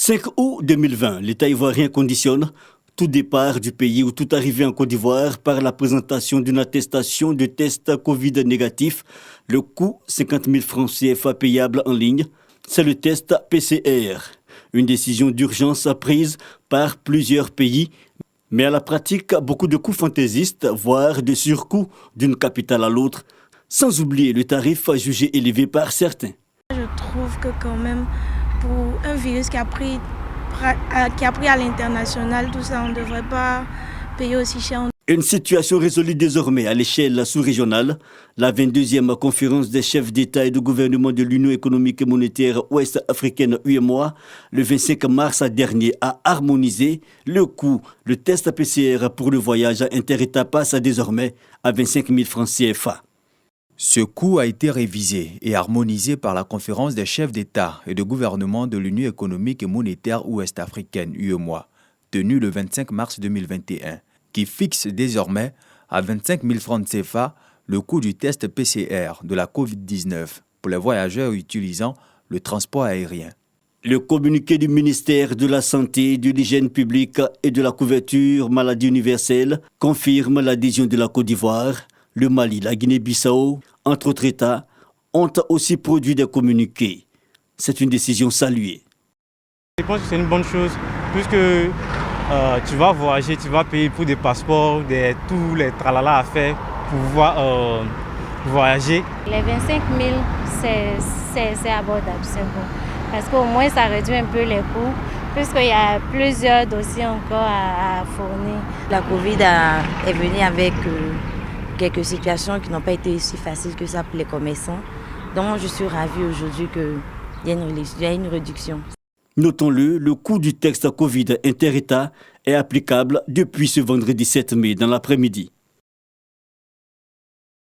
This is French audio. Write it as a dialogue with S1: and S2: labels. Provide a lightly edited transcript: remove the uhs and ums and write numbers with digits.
S1: 5 août 2020, l'État ivoirien conditionne tout départ du pays ou toute arrivée en Côte d'Ivoire par la présentation d'une attestation de test Covid négatif. Le coût, 50 000 francs CFA payable en ligne, c'est le test PCR. Une décision d'urgence prise par plusieurs pays. Mais à la pratique, beaucoup de coûts fantaisistes, voire de surcoûts d'une capitale à l'autre, sans oublier le tarif jugé élevé par certains.
S2: Je trouve que quand même, pour un virus qui a pris à l'international, tout ça, on ne devrait pas payer aussi cher.
S1: Une situation résolue désormais à l'échelle sous-régionale. La 22e conférence des chefs d'État et de gouvernement de l'Union économique et monétaire ouest-africaine UEMOA, le 25 mars dernier, a harmonisé le coût. Le test PCR pour le voyage inter-État passe désormais à 25 000 francs CFA.
S3: Ce coût a été révisé et harmonisé par la conférence des chefs d'État et de gouvernement de l'Union économique et monétaire ouest-africaine UEMOA, tenue le 25 mars 2021. Qui fixe désormais à 25 000 francs CFA le coût du test PCR de la COVID-19 pour les voyageurs utilisant le transport aérien.
S1: Le communiqué du ministère de la Santé, de l'Hygiène publique et de la couverture maladie universelle confirme l'adhésion de la Côte d'Ivoire. Le Mali, la Guinée-Bissau, entre autres États, ont aussi produit des communiqués. C'est une décision saluée.
S4: Je pense que c'est une bonne chose puisque tu vas voyager, tu vas payer pour des passeports, tous les tralala à faire pour pouvoir voyager.
S5: Les 25 000, c'est abordable, c'est bon. Parce qu'au moins, ça réduit un peu les coûts, puisqu'il y a plusieurs dossiers encore à fournir.
S6: La Covid est venue avec quelques situations qui n'ont pas été aussi faciles que ça pour les commerçants. Donc, je suis ravie aujourd'hui qu'il y ait une réduction.
S1: Notons-le, le coût du texte Covid inter-État est applicable depuis ce vendredi 7 mai dans l'après-midi.